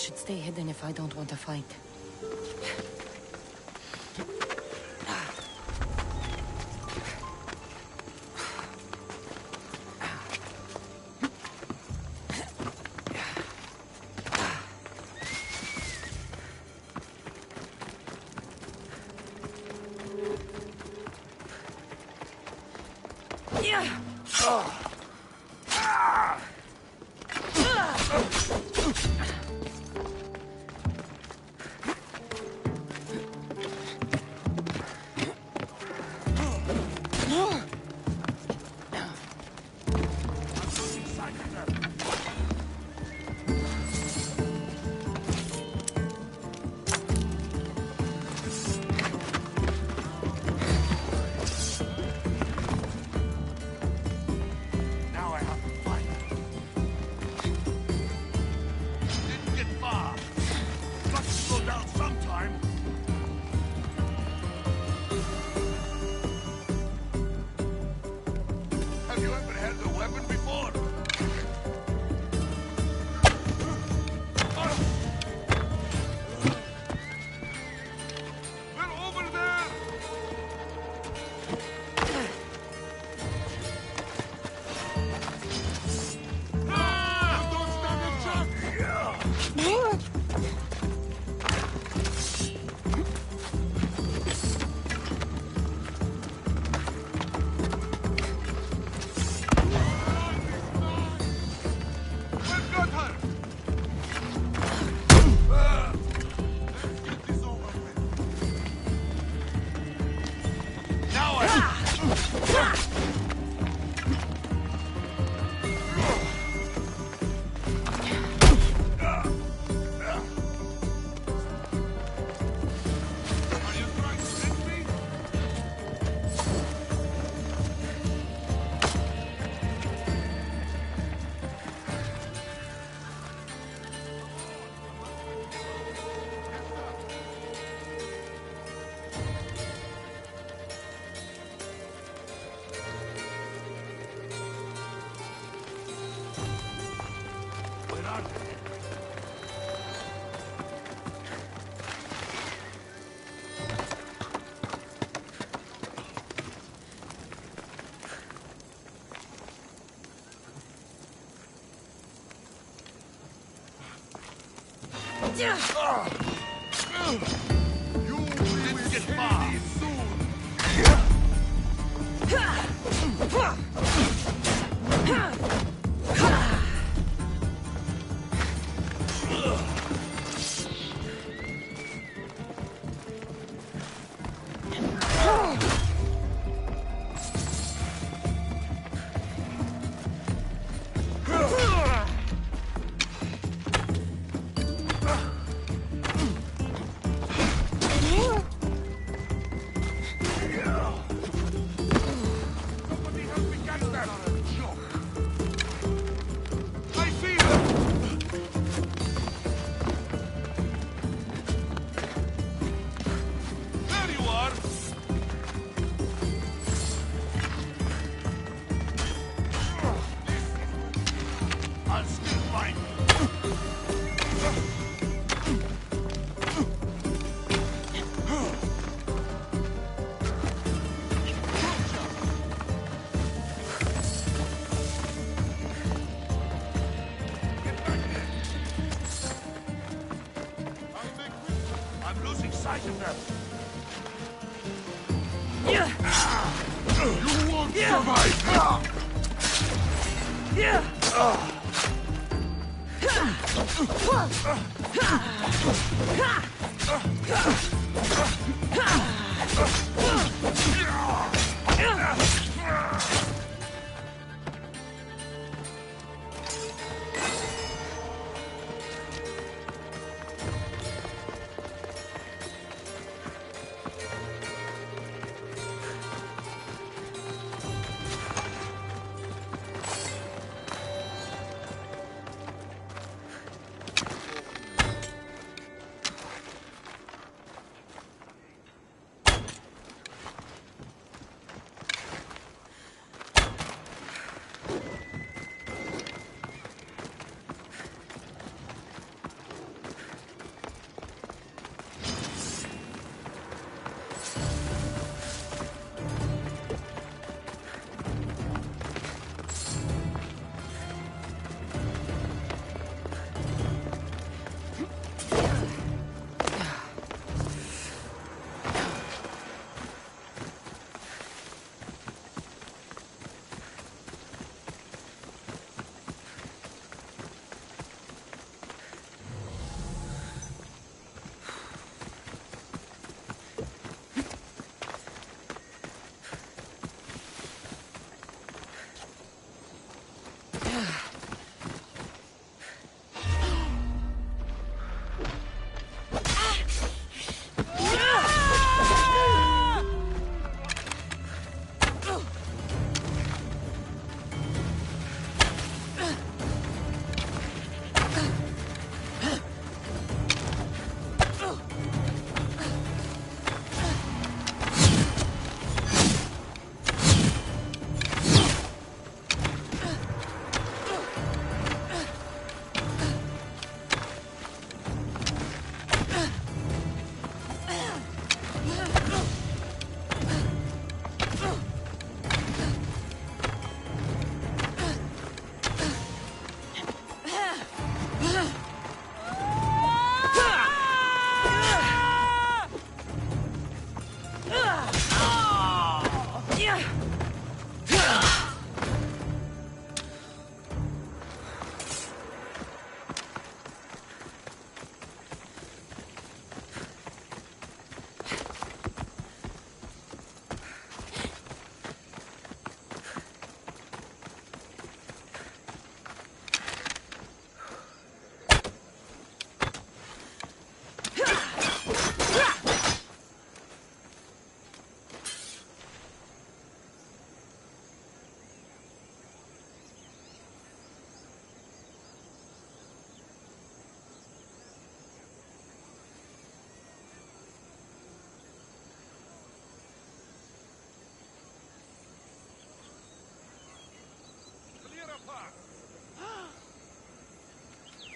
should stay hidden if I don't want to fight. You will get far soon.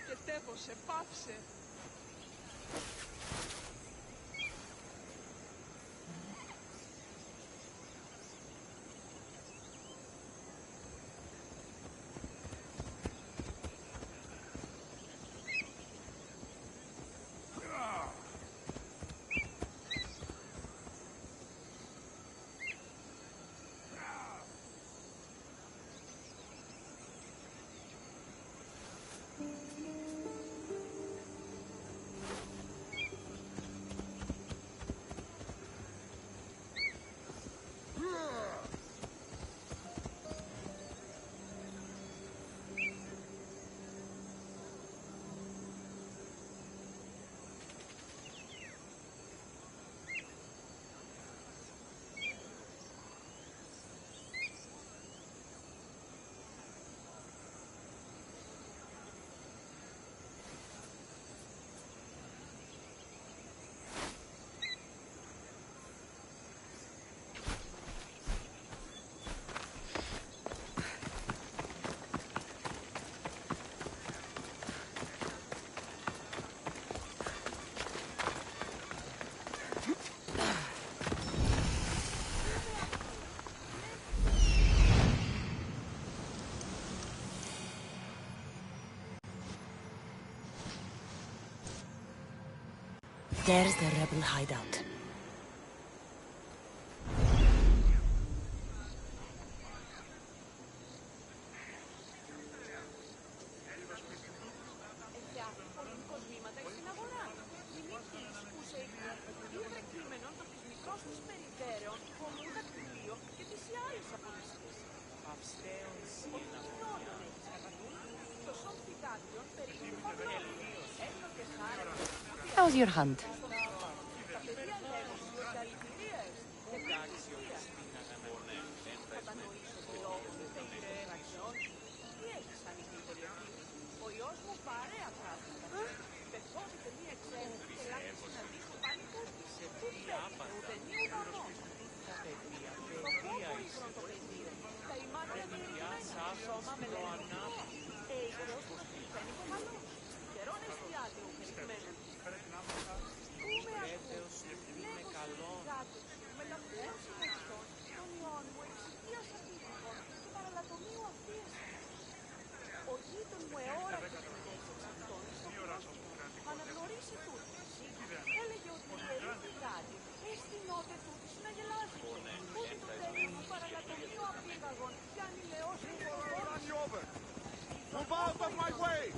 Και τέβωσε, πάψε. There's the rebel hideout. How's your hunt? Move out of my way!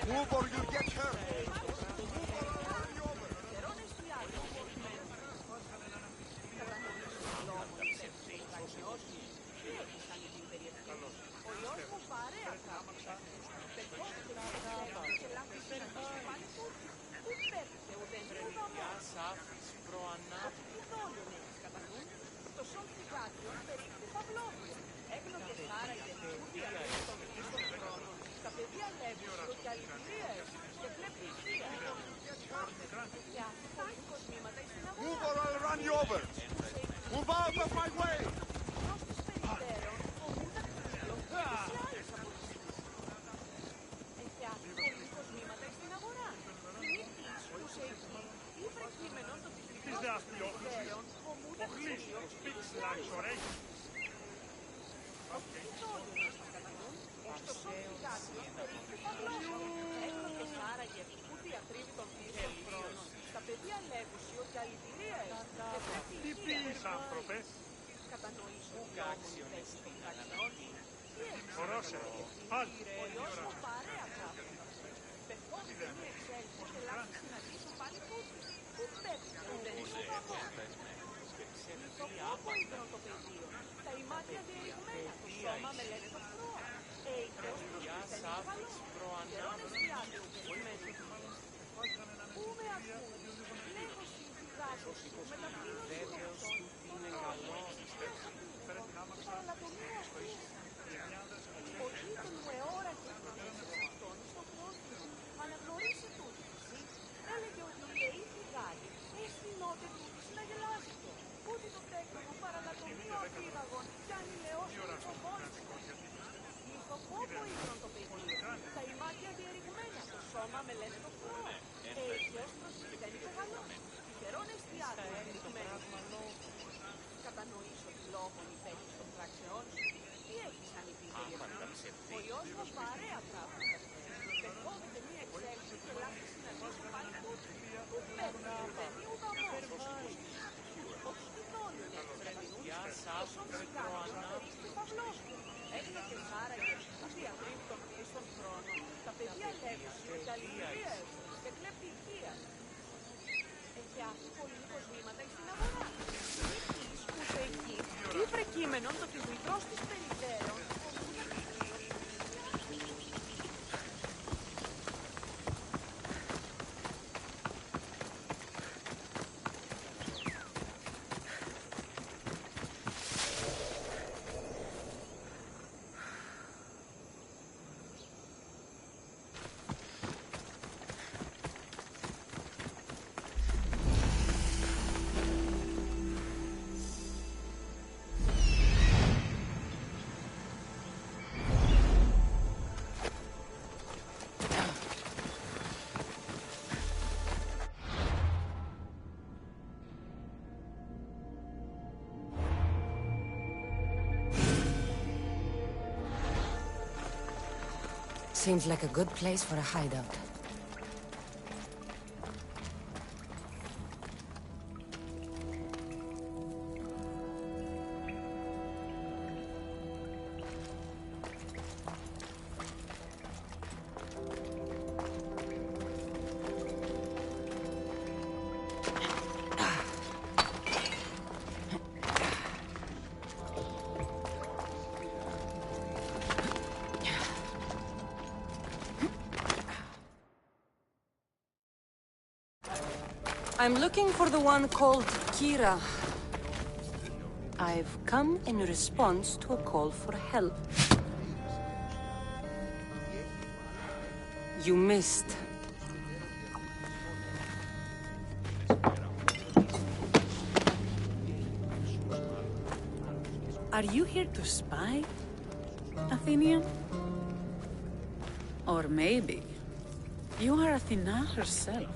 Move or you'll get hurt! Move or I'll run you over! Move out of my way! Τι πεις, άνθρωπε? Ορώσε, πάλι. Έγινε και χάραγε ότι ατρίπτων στον χρόνο. Τα παιδιά λέγουν καλλιεργίες και κλέπτει οικία. Έχει άφηση πολύ υποσβήματα στην αγορά. Εκεί, ούτε εκεί, ή πρεκείμενον το της μικρός της περιττέρων. Seems like a good place for a hideout. I'm looking for the one called Kira. I've come in response to a call for help. You missed. Are you here to spy, Athenian? Or maybe you are Athena herself,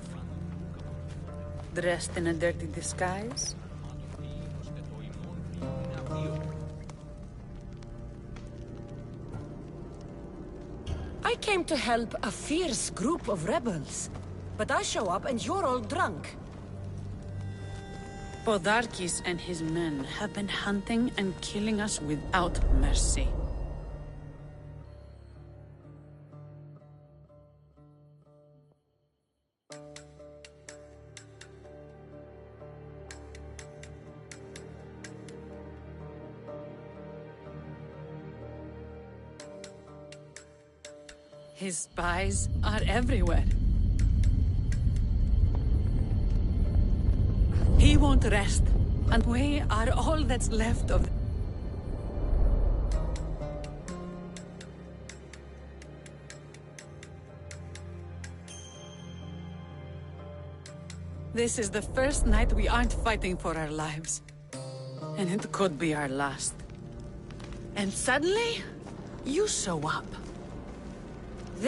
dressed in a dirty disguise? I came to help a fierce group of rebels, but I show up and you're all drunk. Podarkis and his men have been hunting and killing us without mercy. His spies are everywhere. He won't rest, and we are all that's left of... This is the first night we aren't fighting for our lives. And it could be our last. And suddenly, you show up.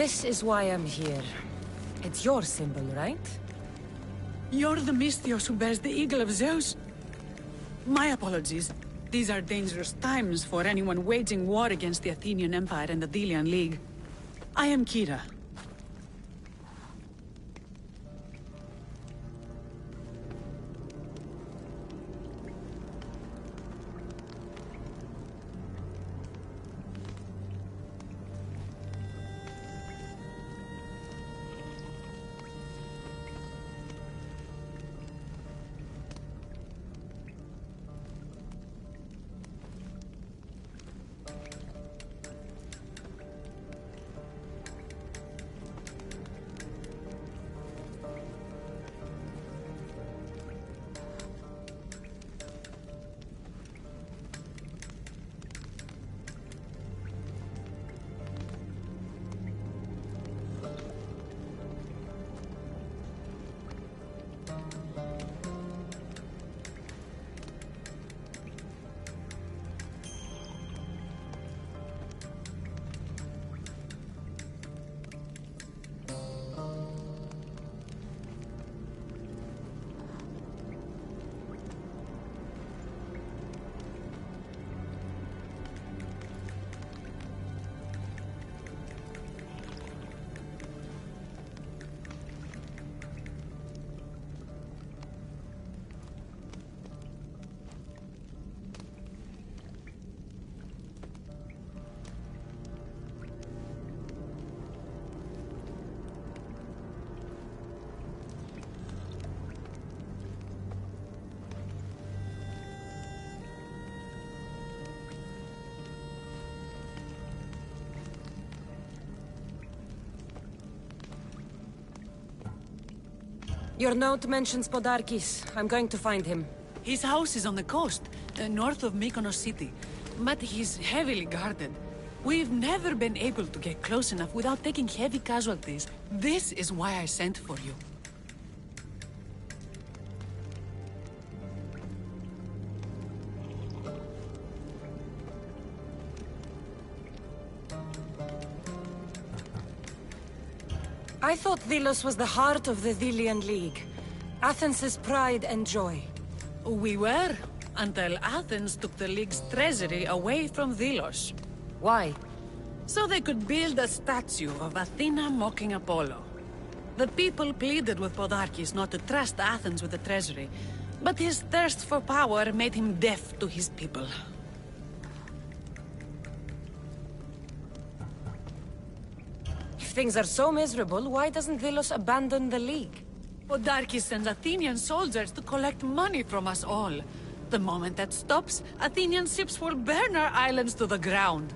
This is why I'm here. It's your symbol, right? You're the Mystios who bears the eagle of Zeus. My apologies. These are dangerous times for anyone waging war against the Athenian Empire and the Delian League. I am Kira. Your note mentions Podarkis. I'm going to find him. His house is on the coast, north of Mykonos city. But he's heavily guarded. We've never been able to get close enough without taking heavy casualties. This is why I sent for you. I thought Delos was the heart of the Delian League. Athens' pride and joy. We were, until Athens took the League's treasury away from Delos. Why? So they could build a statue of Athena mocking Apollo. The people pleaded with Podarkis not to trust Athens with the treasury, but his thirst for power made him deaf to his people. If things are so miserable, why doesn't Delos abandon the League? Podarkis sends Athenian soldiers to collect money from us all. The moment that stops, Athenian ships will burn our islands to the ground.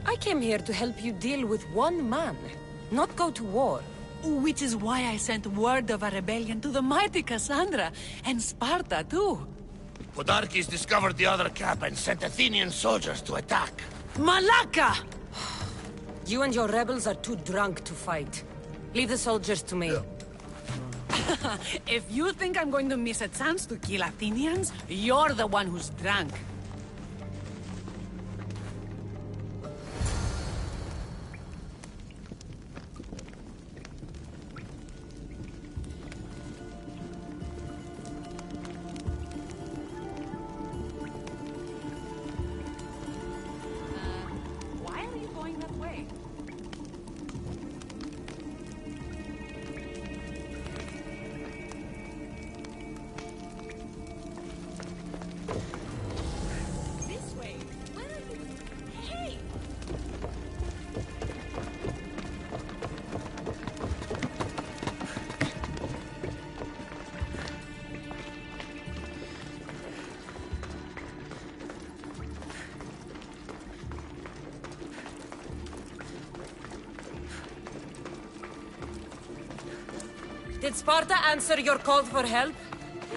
I came here to help you deal with one man, not go to war. Which is why I sent word of a rebellion to the mighty Cassandra, and Sparta too. Podarkis discovered the other camp and sent Athenian soldiers to attack. Malaka! You and your rebels are too drunk to fight. Leave the soldiers to me. If you think I'm going to miss a chance to kill Athenians, you're the one who's drunk. Why are you going that way? This way. Where are you? Hey! Did Sparta answer your call for help?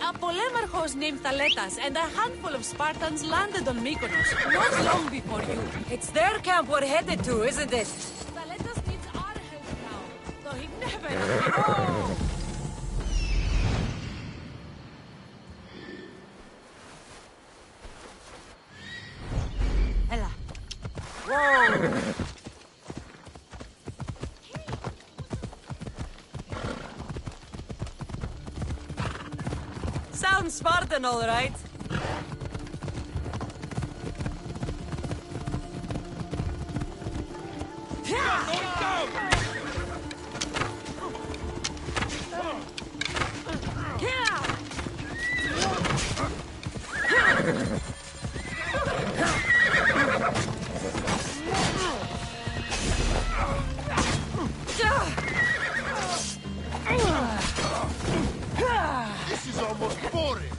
A polemarchos named Thaletas and a handful of Spartans landed on Mykonos not long before you. It's their camp we're headed to, isn't it? Thaletas needs our help now, though he never... Oh! Ella. Whoa! Sounds Spartan, all right. This is almost boring.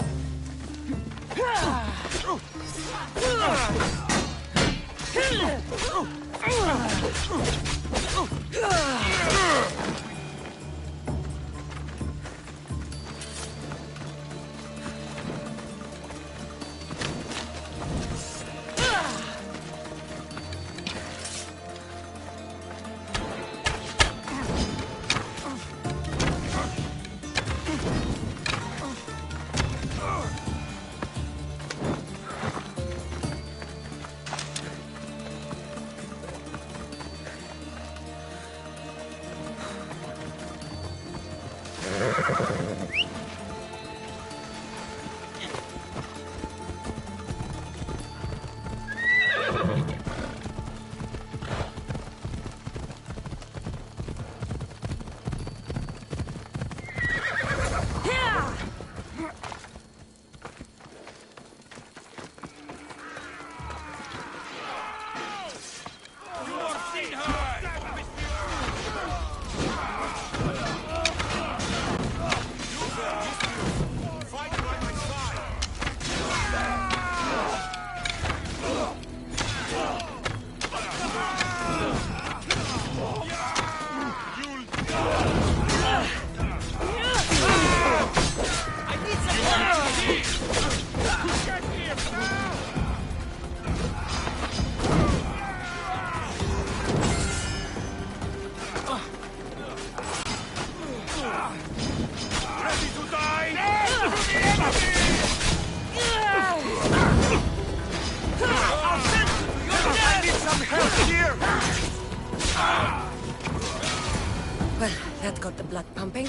Well, that got the blood pumping.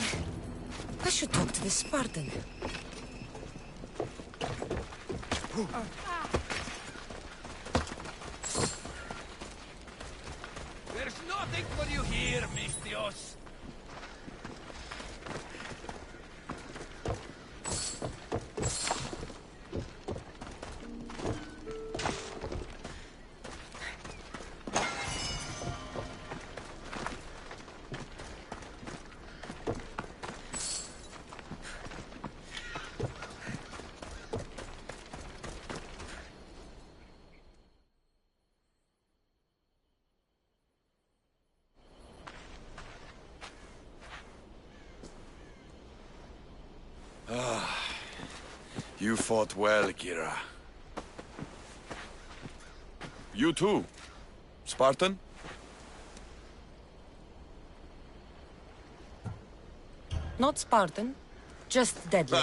I should talk to this Spartan. There's nothing for you here, Mistios. You fought well, Kira. You too, Spartan? Not Spartan, just deadly.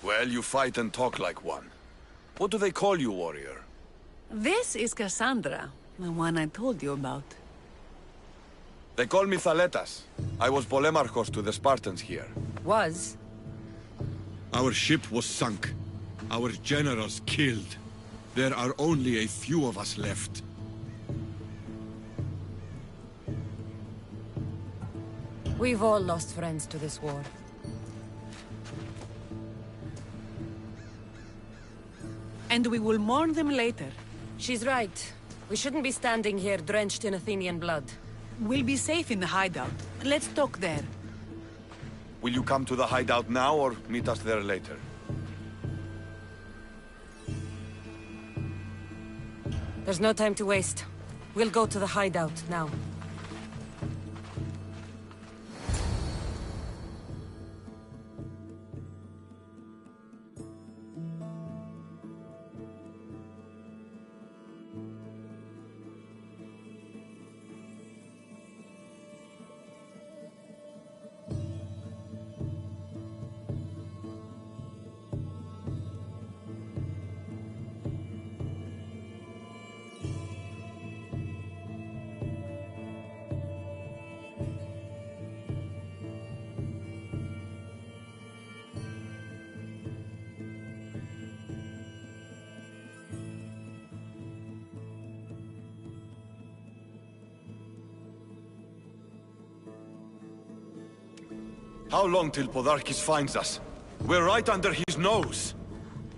Well, you fight and talk like one. What do they call you, warrior? This is Cassandra, the one I told you about. They call me Thaletas. I was Polemarchos to the Spartans here. Was. Our ship was sunk. Our generals killed. There are only a few of us left. We've all lost friends to this war. And we will mourn them later. She's right. We shouldn't be standing here drenched in Athenian blood. We'll be safe in the hideout. Let's talk there. Will you come to the hideout now or meet us there later? There's no time to waste. We'll go to the hideout now. How long till Podarkis finds us? We're right under his nose.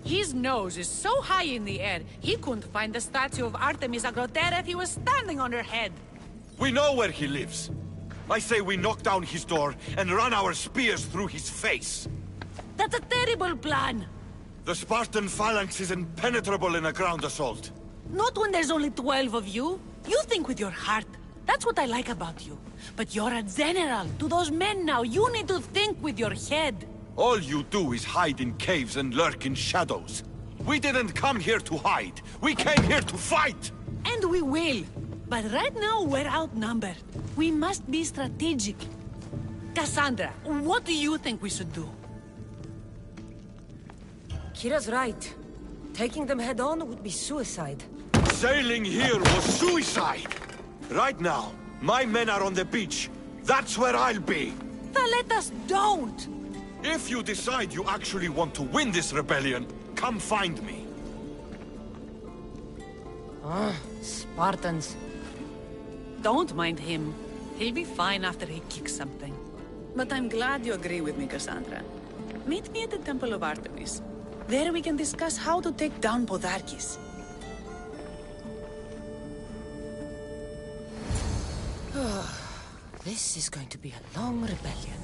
His nose is so high in the air, he couldn't find the statue of Artemis Agrotera if he was standing on her head. We know where he lives. I say we knock down his door and run our spears through his face. That's a terrible plan. The Spartan phalanx is impenetrable in a ground assault. Not when there's only 12 of you. You think with your heart. That's what I like about you. But you're a general. To those men now, you need to think with your head. All you do is hide in caves and lurk in shadows. We didn't come here to hide. We came here to fight! And we will. But right now, we're outnumbered. We must be strategic. Cassandra, what do you think we should do? Kira's right. Taking them head on would be suicide. Sailing here was suicide! Right now, my men are on the beach. That's where I'll be! Let us don't! If you decide you actually want to win this rebellion, come find me. Spartans. Don't mind him. He'll be fine after he kicks something. But I'm glad you agree with me, Cassandra. Meet me at the Temple of Artemis. There we can discuss how to take down Podarkis. This is going to be a long rebellion.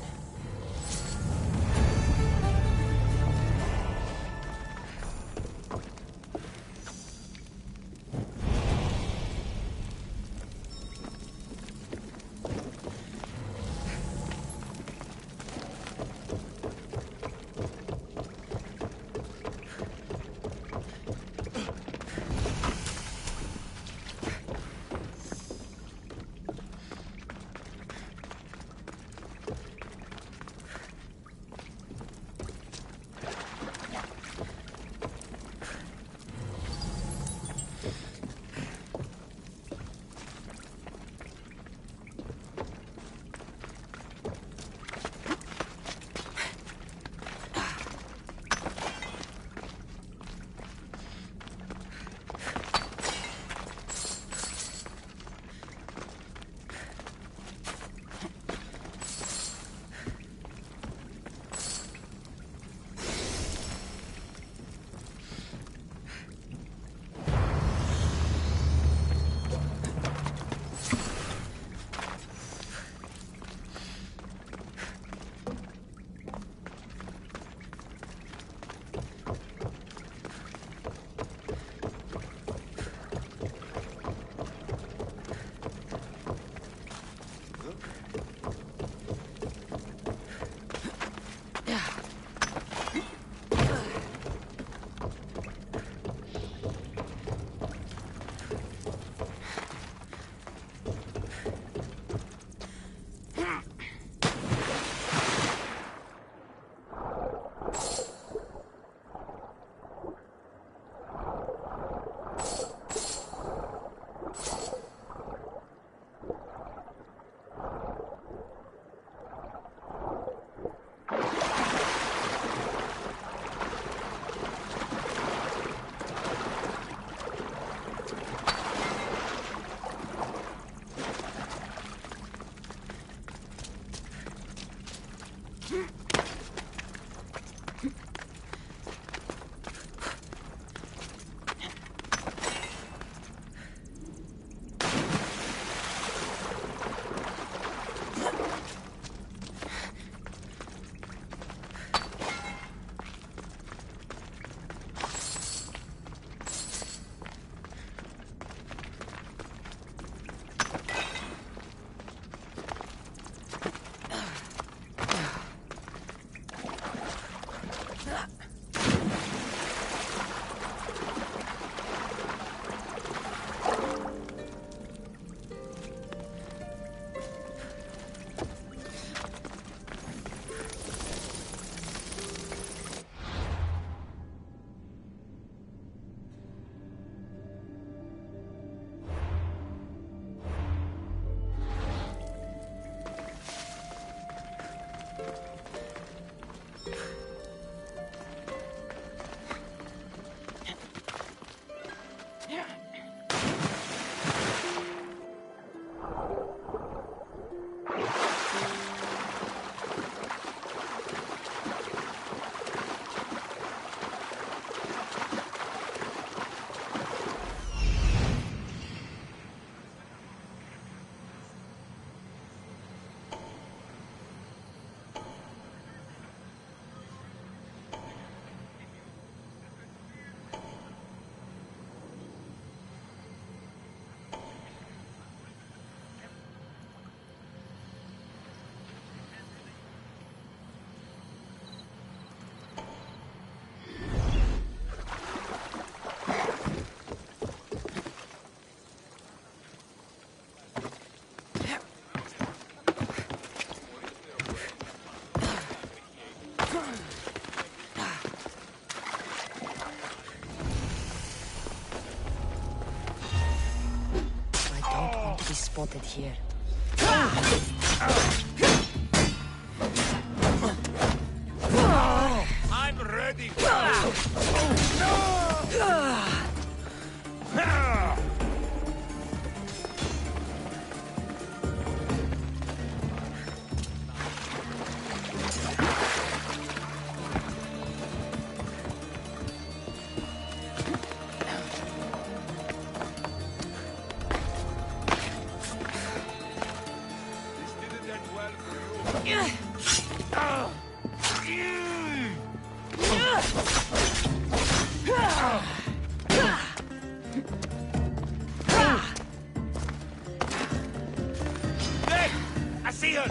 be spotted here. I'm ready. I see her.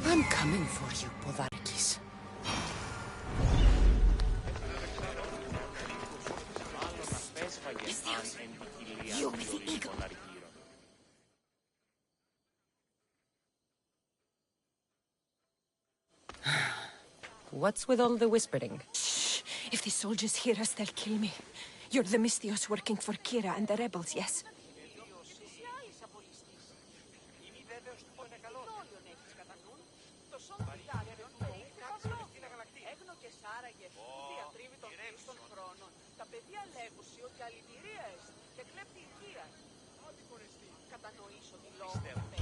I'm coming for you, Podarkis. You with the eagle. What's with all the whispering? Shh. If the soldiers hear us, they'll kill me. You're the Mystios working for Kira and the rebels, yes?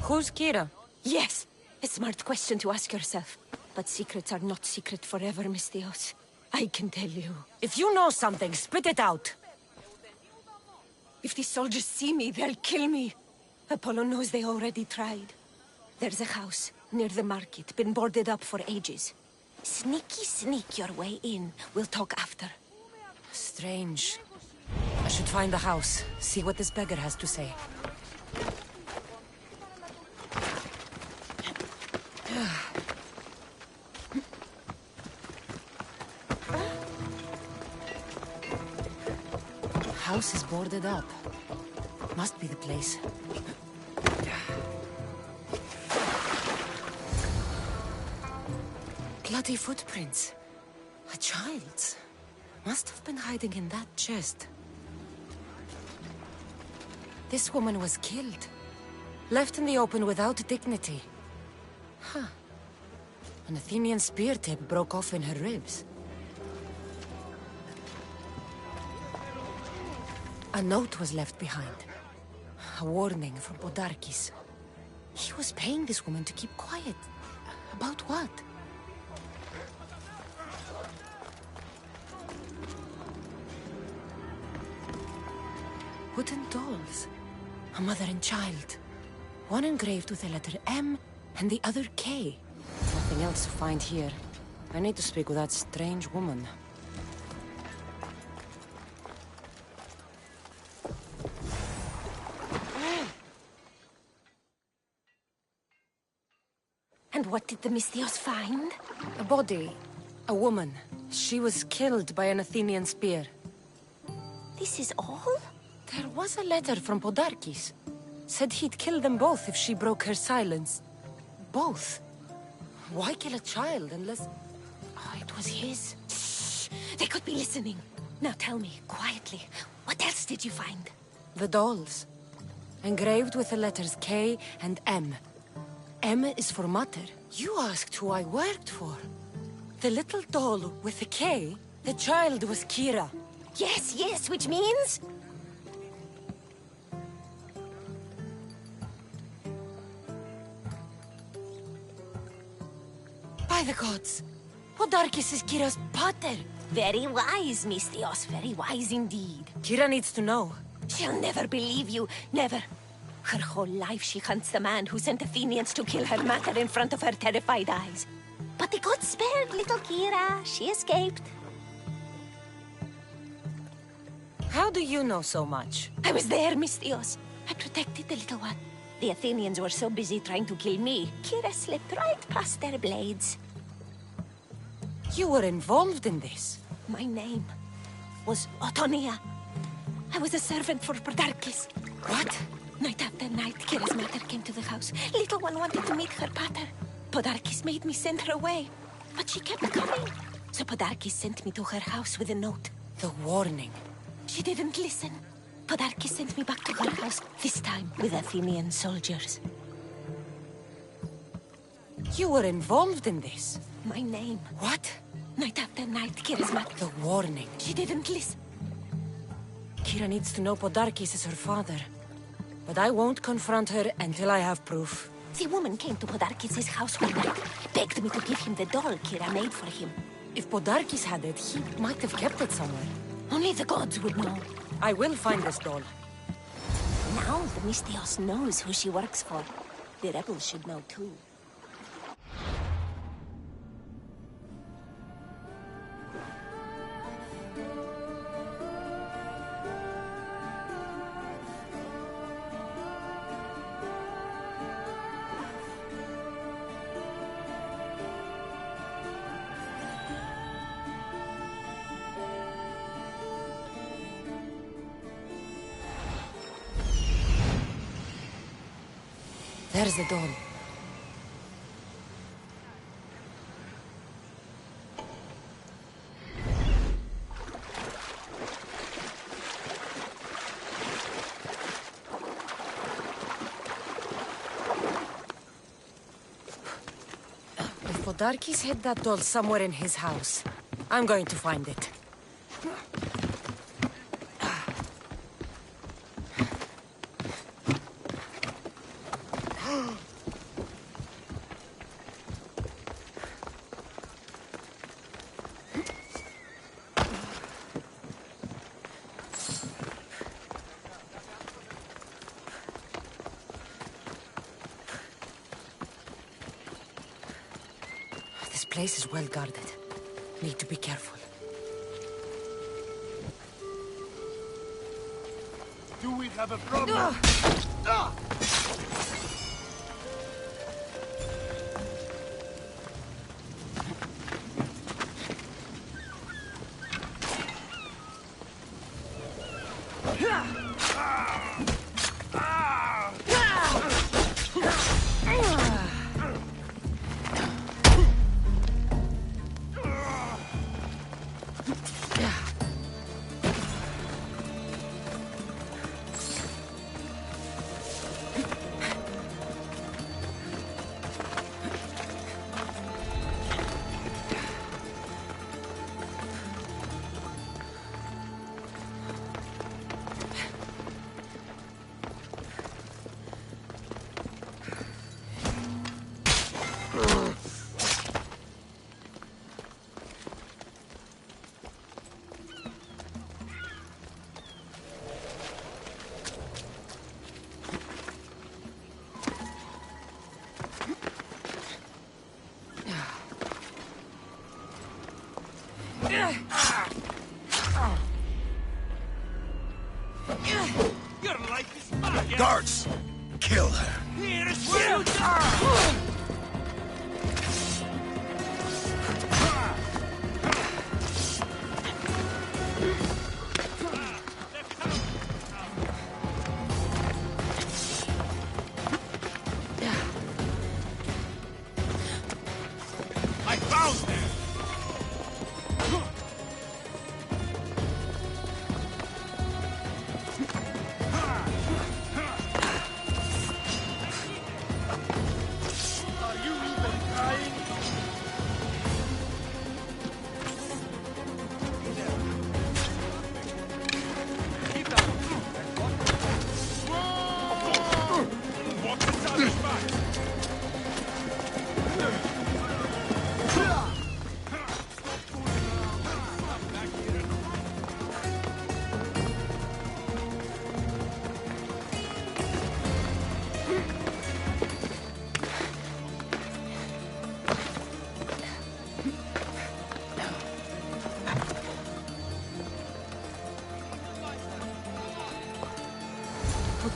Who's Kira? Yes! A smart question to ask yourself. But secrets are not secret forever, Mystios. I can tell you. If you know something, spit it out. If the soldiers see me, they'll kill me. Apollo knows they already tried. There's a house near the market, been boarded up for ages. Sneak your way in. We'll talk after. Strange. I should find the house, see what this beggar has to say. House is boarded up. Must be the place. Bloody footprints. A child's. Must have been hiding in that chest. This woman was killed. Left in the open without dignity. Huh. An Athenian spear tip broke off in her ribs. A note was left behind. A warning from Podarkis. He was paying this woman to keep quiet. About what? Wooden dolls. A mother and child. One engraved with the letter M and the other K. Nothing else to find here. I need to speak with that strange woman. And what did the Mystios find? A body. A woman. She was killed by an Athenian spear. This is all? There was a letter from Podarkis. Said he'd kill them both if she broke her silence. Both? Why kill a child unless... Oh, it was his. Shh! They could be listening. Now tell me, quietly, what else did you find? The dolls. Engraved with the letters K and M. M is for mother. You asked who I worked for. The little doll with the K, the child was Kira. Yes, which means... By the gods! Podarkis is Kira's pater! Very wise, Mistios. Very wise indeed. Kira needs to know. She'll never believe you. Never. Her whole life she hunts the man who sent Athenians to kill her mater in front of her terrified eyes. But the gods spared little Kira. She escaped. How do you know so much? I was there, Mistios. I protected the little one. The Athenians were so busy trying to kill me, Kira slipped right past their blades. You were involved in this. My name was Otonia. I was a servant for Podarkis. What? Night after night, Kira's mother came to the house. Little one wanted to meet her pater. Podarkis made me send her away, but she kept coming. So Podarkis sent me to her house with a note. The warning. She didn't listen. Podarkis sent me back to her house, this time with Athenian soldiers. You were involved in this. My name. What? Night after night, Kira's mother. The warning. She didn't listen. Kira needs to know Podarkis is her father. But I won't confront her until I have proof. The woman came to Podarkis' house one night, begged me to give him the doll Kira made for him. If Podarkis had it, he might have kept it somewhere. Only the gods would know. I will find this doll. Now the Mistios knows who she works for. The rebels should know too. There's the doll. If Podarkis hid that doll somewhere in his house, I'm going to find it. This place is well guarded. Need to be careful. Do we have a problem? Your life is mine! Guards! Kill her! Here is where you die! I found her!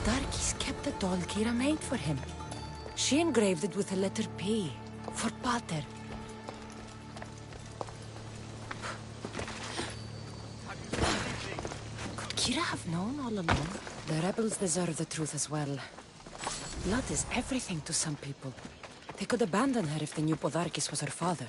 darkies kept the doll Kira made for him. She engraved it with the letter P, for Pater. Could Kira have known all along? The rebels deserve the truth as well. Blood is everything to some people. They could abandon her if they knew Podarkis was her father.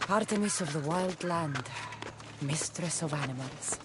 Artemis of the wild land, mistress of animals.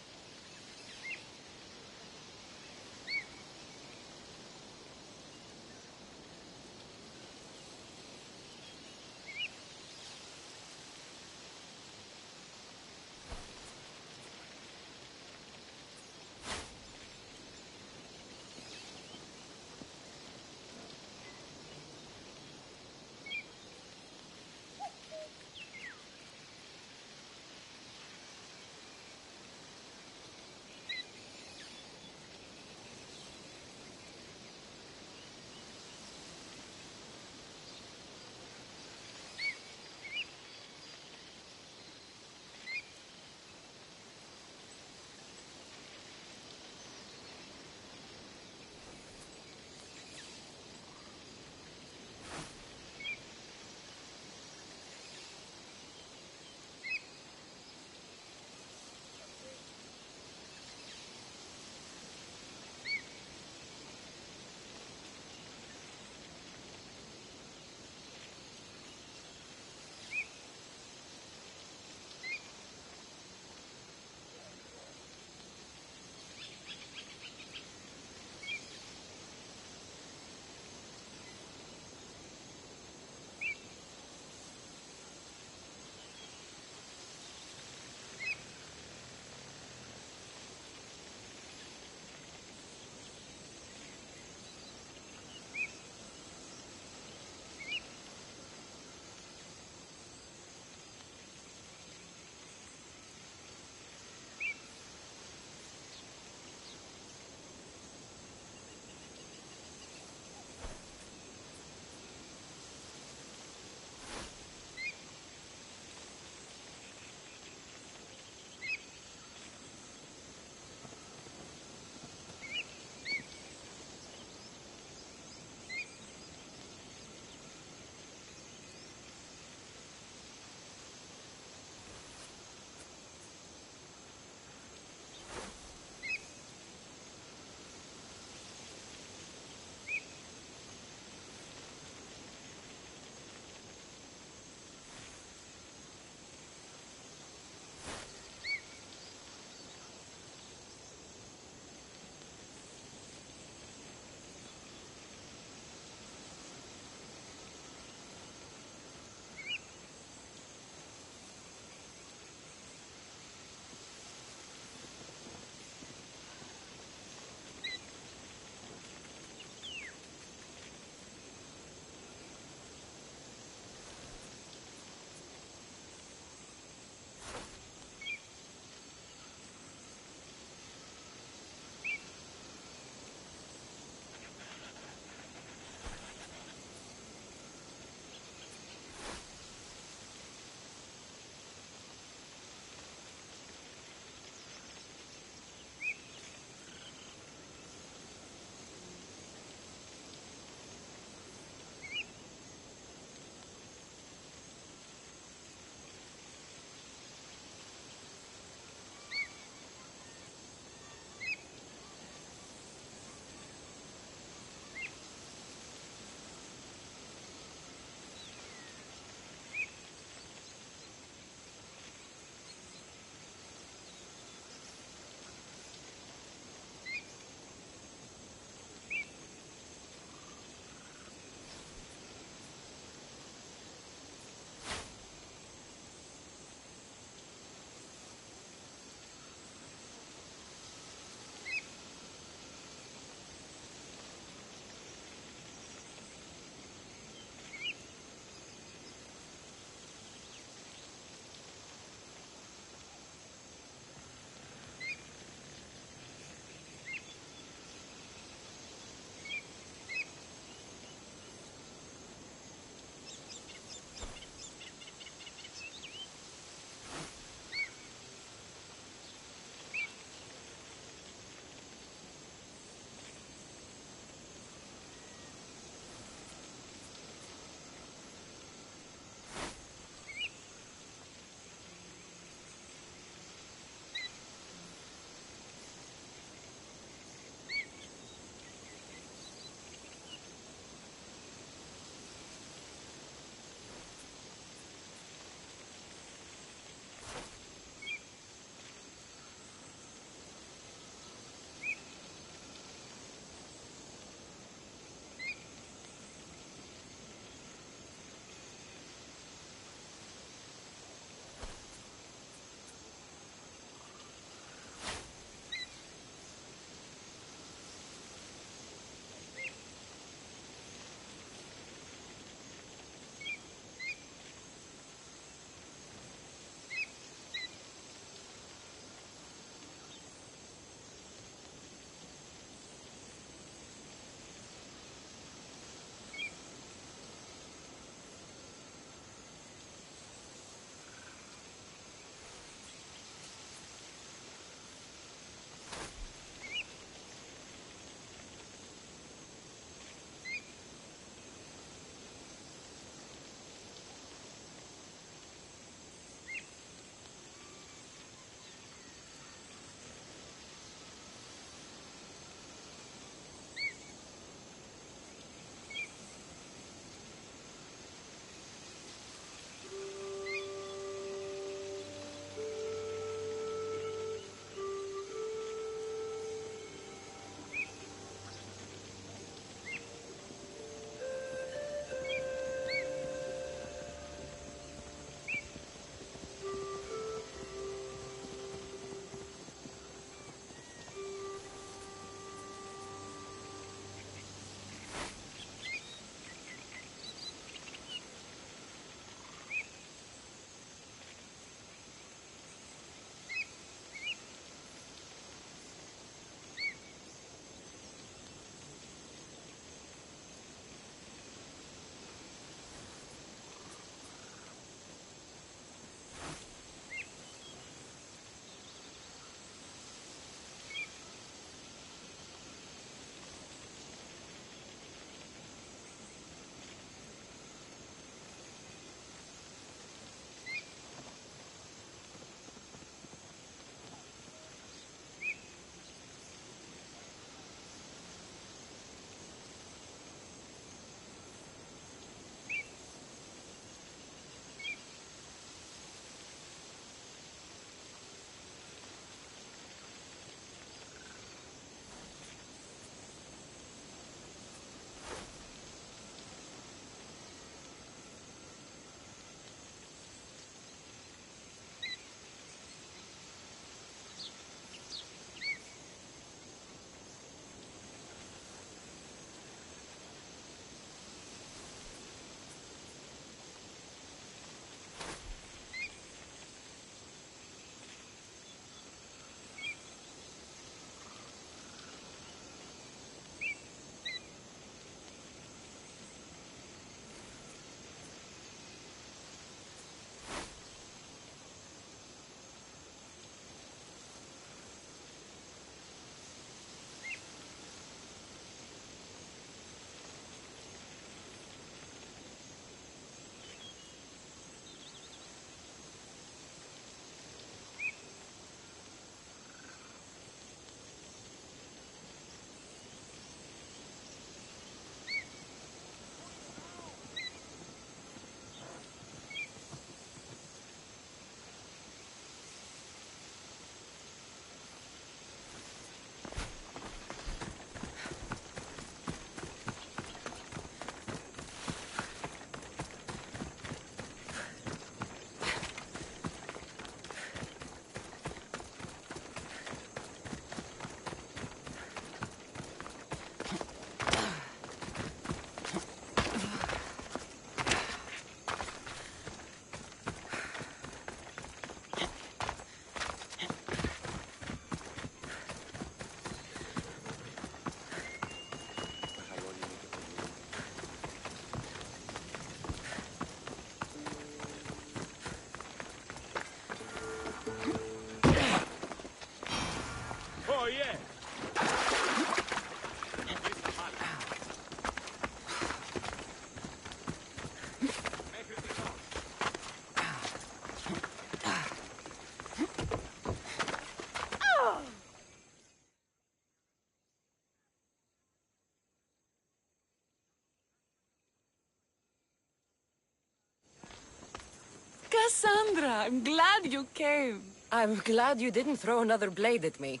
Cassandra, I'm glad you came. I'm glad you didn't throw another blade at me.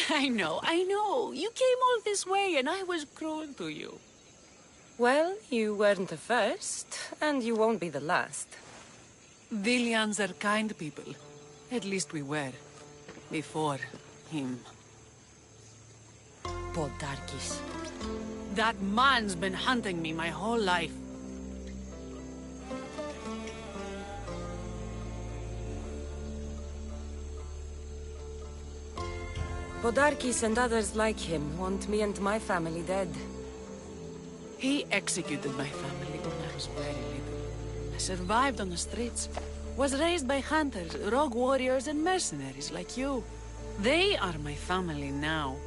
I know. You came all this way and I was cruel to you. Well, you weren't the first, and you won't be the last. Dilians are kind people. At least we were. Before him. Podarkis. That man's been hunting me my whole life. Podarkis and others like him want me and my family dead. He executed my family when I was very little. I survived on the streets. Was raised by hunters, rogue warriors, and mercenaries like you. They are my family now.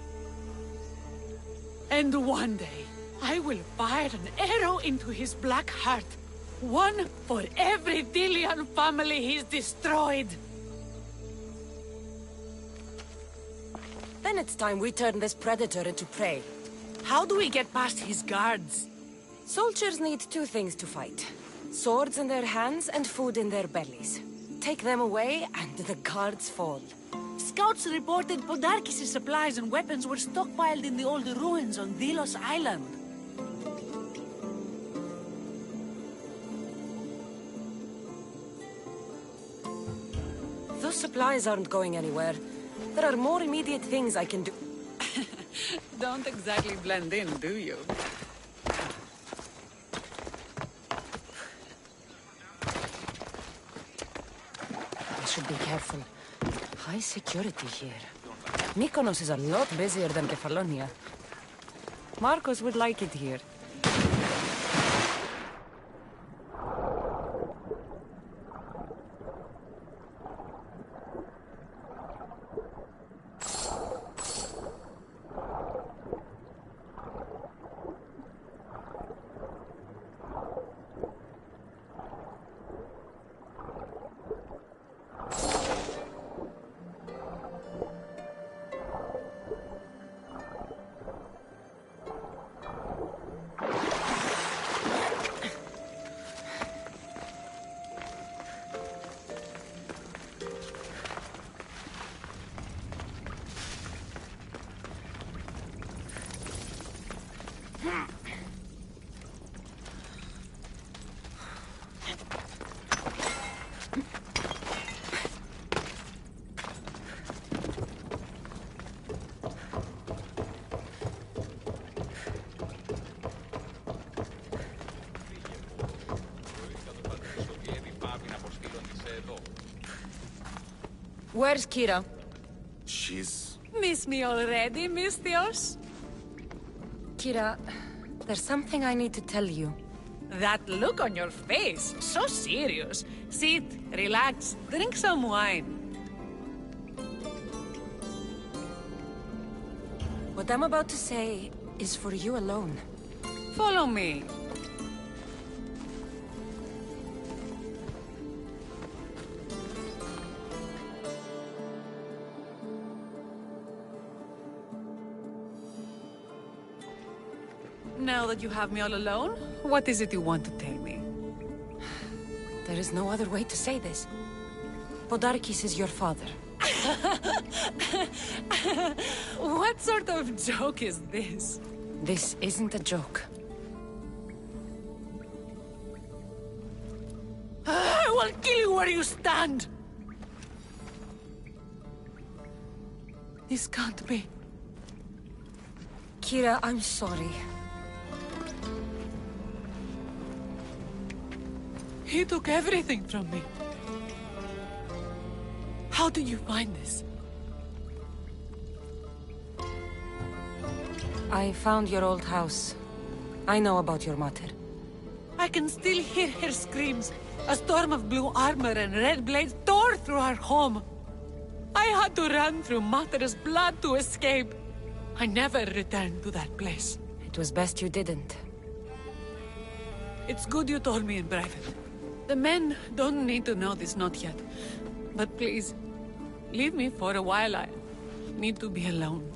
And one day, I will fire an arrow into his black heart. One for every Dilian family he's destroyed. Then it's time we turn this predator into prey. How do we get past his guards? Soldiers need two things to fight. Swords in their hands and food in their bellies. Take them away, and the guards fall. Scouts reported Podarkis' supplies and weapons were stockpiled in the old ruins on Delos Island. Those supplies aren't going anywhere. There are more immediate things I can do. Don't exactly blend in, do you? I should be careful. High security here. Mykonos is a lot busier than Kefalonia. Marcos would like it here. Where's Kira? She's... Miss me already, Mistios? Kira, there's something I need to tell you. That look on your face, so serious. Sit, relax, drink some wine. What I'm about to say is for you alone. Follow me. Now that you have me all alone, what is it you want to tell me? There is no other way to say this. Podarkis is your father. What sort of joke is this? This isn't a joke. I will kill you where you stand! This can't be. Kira, I'm sorry. He took everything from me. How did you find this? I found your old house. I know about your mother. I can still hear her screams. A storm of blue armor and red blades tore through our home. I had to run through Mater's blood to escape. I never returned to that place. It was best you didn't. It's good you told me in private. The men don't need to know this, not yet. But please, leave me for a while. I need to be alone.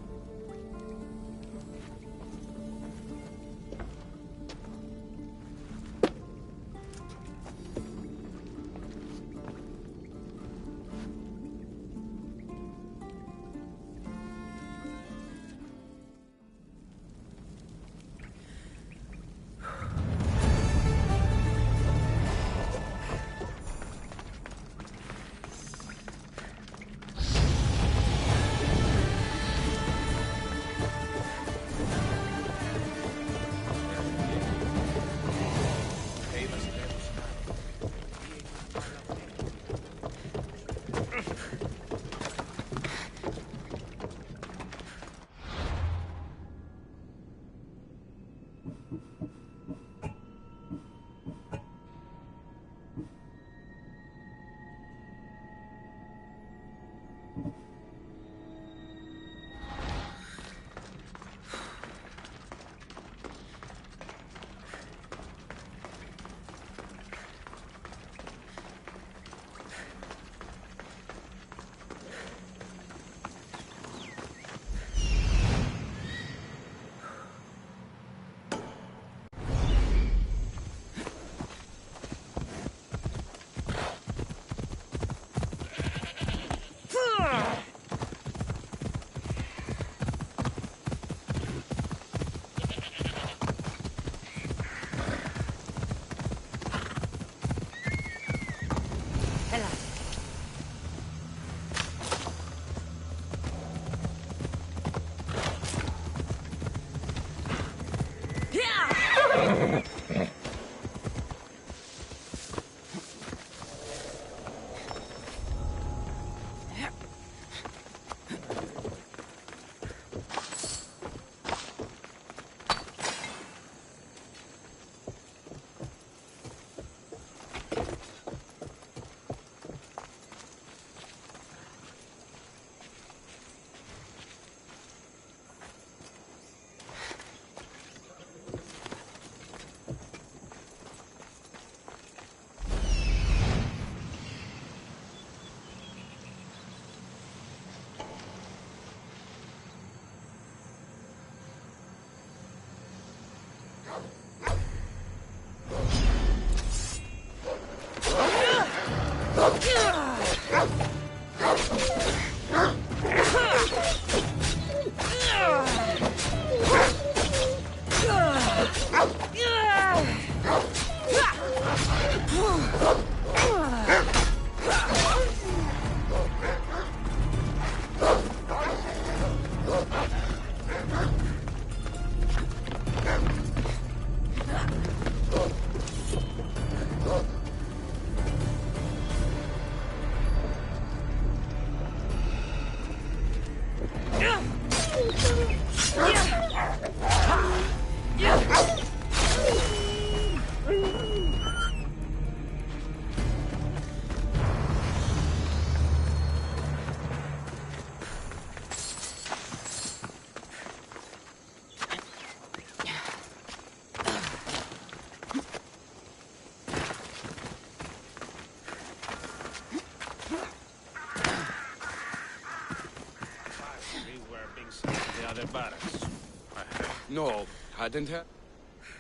No, hadn't he?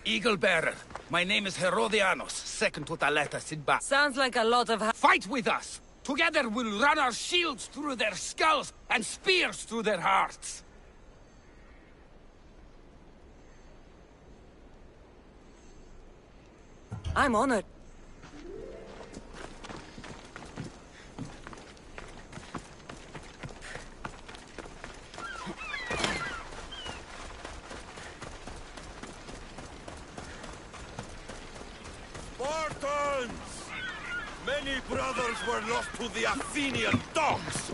Eagle Bearer, my name is Herodianos, second to Taleta Sidba. Sounds like a lot of... Fight with us! Together we'll run our shields through their skulls and spears through their hearts! I'm honored. Spartans! Many brothers were lost to the Athenian dogs!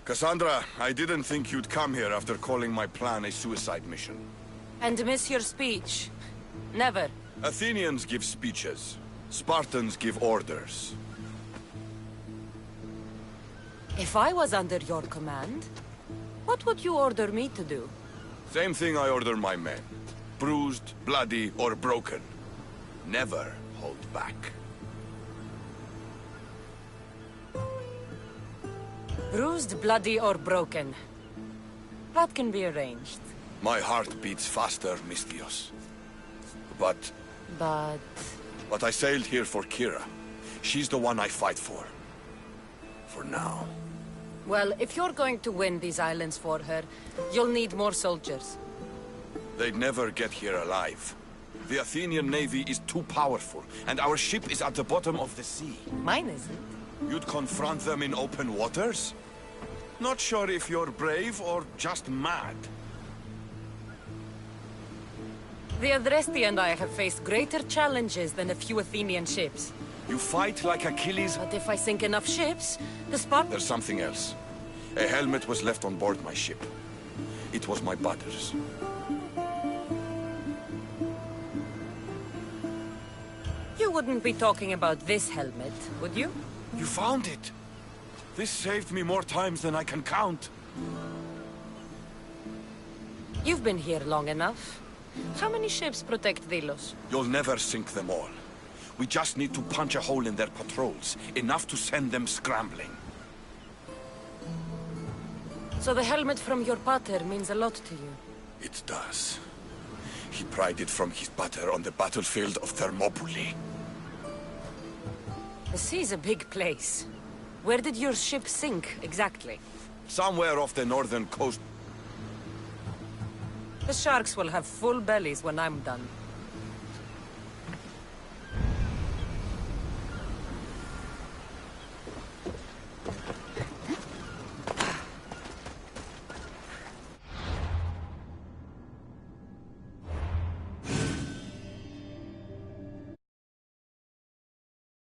Cassandra, I didn't think you'd come here after calling my plan a suicide mission. And miss your speech. Never. Athenians give speeches. Spartans give orders. If I was under your command, what would you order me to do? Same thing I order my men. Bruised, bloody, or broken. Never hold back. Bruised, bloody, or broken. That can be arranged. My heart beats faster, Mystios. But But... I sailed here for Kira. She's the one I fight for. For now. Well, if you're going to win these islands for her, you'll need more soldiers. They'd never get here alive. The Athenian navy is too powerful, and our ship is at the bottom of the sea. Mine isn't. You'd confront them in open waters? Not sure if you're brave or just mad. The Adresti and I have faced greater challenges than a few Athenian ships. You fight like Achilles. But if I sink enough ships, the Spartans... There's something else. A helmet was left on board my ship. It was my brother's. You wouldn't be talking about this helmet, would you? You found it! This saved me more times than I can count. You've been here long enough. How many ships protect Delos? You'll never sink them all. We just need to punch a hole in their patrols, enough to send them scrambling. So the helmet from your pater means a lot to you? It does. He pried it from his pater on the battlefield of Thermopylae. The sea's a big place. Where did your ship sink, exactly? Somewhere off the northern coast. The sharks will have full bellies when I'm done.